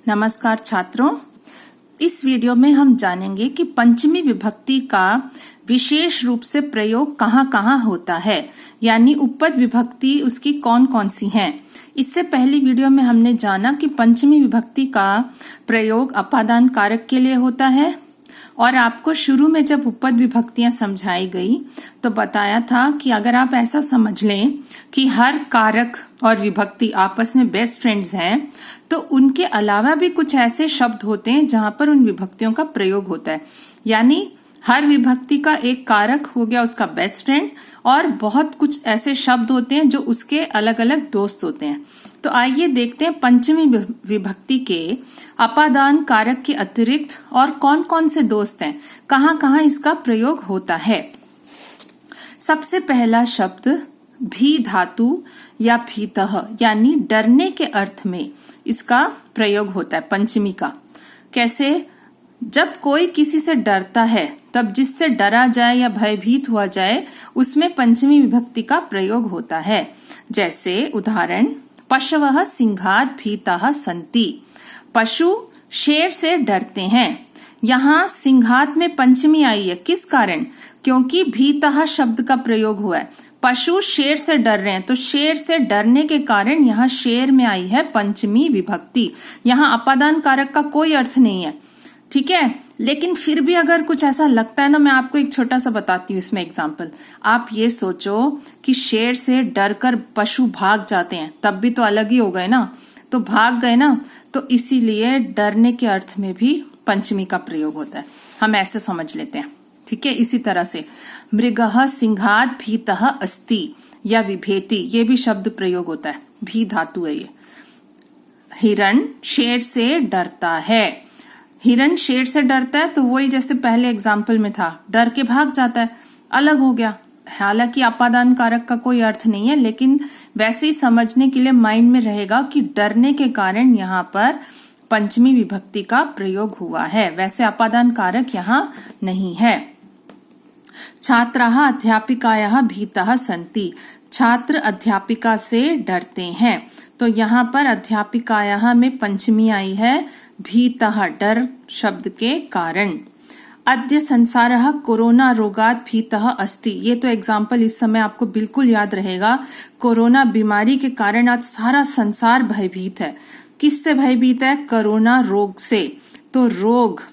नमस्कार छात्रों, इस वीडियो में हम जानेंगे कि पंचमी विभक्ति का विशेष रूप से प्रयोग कहाँ-कहाँ होता है, यानी उपपद विभक्ति उसकी कौन-कौन सी हैं। इससे पहली वीडियो में हमने जाना कि पंचमी विभक्ति का प्रयोग अपादान कारक के लिए होता है और आपको शुरू में जब उपपद विभक्तियां समझाई गई तो बताया था कि अगर आप ऐसा समझ लें कि हर कारक और विभक्ति आपस में बेस्ट फ्रेंड्स हैं, तो उनके अलावा भी कुछ ऐसे शब्द होते हैं जहां पर उन विभक्तियों का प्रयोग होता है। यानी हर विभक्ति का एक कारक हो गया उसका बेस्ट फ्रेंड और बहुत कुछ ऐसे शब्द होते हैं जो उसके अलग अलग दोस्त होते हैं। तो आइए देखते हैं पंचमी विभक्ति के अपादान कारक के अतिरिक्त और कौन कौन से दोस्त हैं, कहाँ-कहाँ इसका प्रयोग होता है। सबसे पहला शब्द भी धातु या भीतः यानी डरने के अर्थ में इसका प्रयोग होता है पंचमी का। कैसे? जब कोई किसी से डरता है तब जिससे डरा जाए या भयभीत हुआ जाए उसमें पंचमी विभक्ति का प्रयोग होता है। जैसे उदाहरण, पशवः सिंहात् भीताः सन्ति। पशु शेर से डरते हैं। यहाँ सिंहात् में पंचमी आई है, किस कारण? क्योंकि भीतः शब्द का प्रयोग हुआ है। पशु शेर से डर रहे हैं, तो शेर से डरने के कारण यहाँ शेर में आई है पंचमी विभक्ति। यहाँ अपादान कारक का कोई अर्थ नहीं है, ठीक है। लेकिन फिर भी अगर कुछ ऐसा लगता है ना, मैं आपको एक छोटा सा बताती हूँ इसमें एग्जाम्पल। आप ये सोचो कि शेर से डरकर पशु भाग जाते हैं, तब भी तो अलग ही हो गए ना, तो भाग गए ना, तो इसीलिए डरने के अर्थ में भी पंचमी का प्रयोग होता है। हम ऐसे समझ लेते हैं, ठीक है। इसी तरह से मृगः सिंहात् भीतः अस्ति या विभेति, ये भी शब्द प्रयोग होता है, भी धातु है ये। हिरण शेर से डरता है। हिरण शेर से डरता है तो वही जैसे पहले एग्जाम्पल में था, डर के भाग जाता है, अलग हो गया। हालांकि अपादान कारक का कोई अर्थ नहीं है, लेकिन वैसे ही समझने के लिए माइंड में रहेगा कि डरने के कारण यहाँ पर पंचमी विभक्ति का प्रयोग हुआ है। वैसे अपादान कारक यहाँ नहीं है। छात्राः अध्यापिकायाः भीताः सन्ति। छात्र अध्यापिका से डरते हैं, तो यहाँ पर अध्यापिकायाः में पंचमी आई है भीतः डर शब्द के कारण। अद्य संसारः कोरोना रोगात् भीतः अस्ति। ये तो एग्जाम्पल इस समय आपको बिल्कुल याद रहेगा। कोरोना बीमारी के कारण आज सारा संसार भयभीत है। किससे भयभीत है? कोरोना रोग से। तो रोग,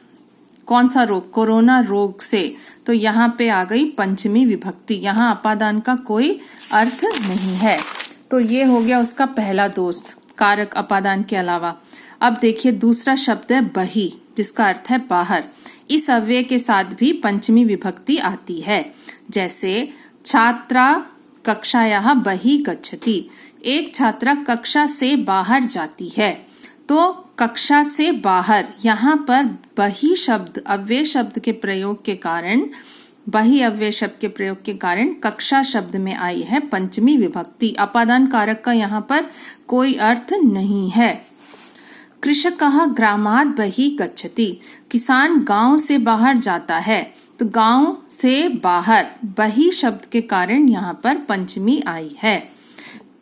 कौन सा रोग? कोरोना रोग से। तो यहाँ पे आ गई पंचमी विभक्ति। यहाँ अपादान का कोई अर्थ नहीं है। तो ये हो गया उसका पहला दोस्त, कारक अपादान के अलावा। अब देखिए दूसरा शब्द है बहि, जिसका अर्थ है बाहर। इस अव्यय के साथ भी पंचमी विभक्ति आती है। जैसे छात्रा कक्षायाः बहि गच्छति। एक छात्रा कक्षा से बाहर जाती है, तो कक्षा से बाहर, यहाँ पर बहि शब्द अव्यय शब्द के प्रयोग के कारण, बहि अव्यय शब्द के प्रयोग के कारण कक्षा शब्द में आई है पंचमी विभक्ति। अपादान कारक का यहाँ पर कोई अर्थ नहीं है। कृषकः ग्रामात् बहिः गच्छति। किसान गांव से बाहर जाता है, तो गांव से बाहर बहि शब्द के कारण यहाँ पर पंचमी आई है।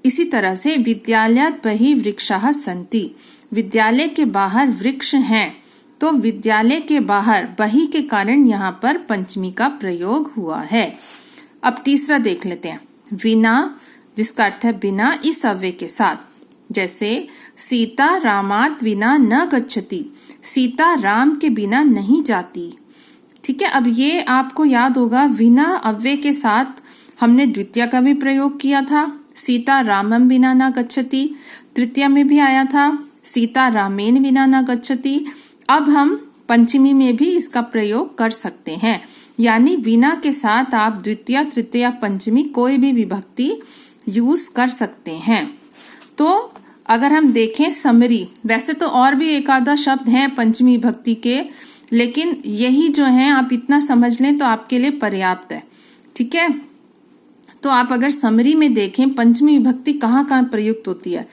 इसी तरह से विद्यालयात् बहिः वृक्षाः सन्ति। विद्यालय के बाहर वृक्ष हैं, तो विद्यालय के बाहर बहि के कारण यहाँ पर पंचमी का प्रयोग हुआ है। अब तीसरा देख लेते हैं, विना, जिसका अर्थ है बिना, इस अव्यय के साथ। जैसे सीता रामात् विना न गच्छति। सीता राम के बिना नहीं जाती, ठीक है। अब ये आपको याद होगा, विना अव्यय के साथ हमने द्वितीय का भी प्रयोग किया था, सीता रामम विना न गच्छति। तृतीय में भी आया था, सीता रामेन विना न गच्छति। अब हम पंचमी में भी इसका प्रयोग कर सकते हैं, यानी विना के साथ आप द्वितीय, तृतीय, पंचमी कोई भी विभक्ति यूज कर सकते हैं। तो अगर हम देखें समरी, वैसे तो और भी एक आधा शब्द हैं पंचमी विभक्ति के, लेकिन यही जो है आप इतना समझ लें तो आपके लिए पर्याप्त है, ठीक है। तो आप अगर समरी में देखें पंचमी विभक्ति कहाँ-कहाँ प्रयुक्त होती है,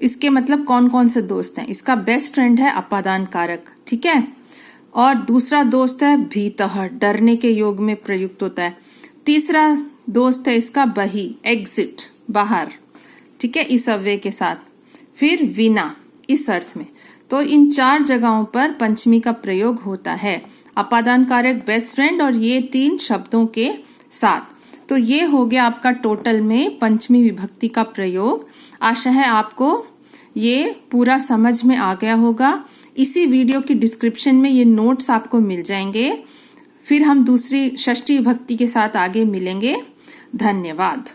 इसके मतलब कौन कौन से दोस्त हैं। इसका बेस्ट फ्रेंड है अपादान कारक, ठीक है। और दूसरा दोस्त है भीतः, डरने के योग में प्रयुक्त होता है। तीसरा दोस्त है इसका बहि, एग्जिट, बाहर, ठीक है, इस अव्यय के साथ। फिर विना, इस अर्थ में। तो इन 4 जगहों पर पंचमी का प्रयोग होता है, अपादान कारक, बेस्ट फ्रेंड और ये 3 शब्दों के साथ। तो ये हो गया आपका टोटल में पंचमी विभक्ति का प्रयोग। आशा है आपको ये पूरा समझ में आ गया होगा। इसी वीडियो की डिस्क्रिप्शन में ये नोट्स आपको मिल जाएंगे। फिर हम दूसरी षष्ठी विभक्ति के साथ आगे मिलेंगे। धन्यवाद।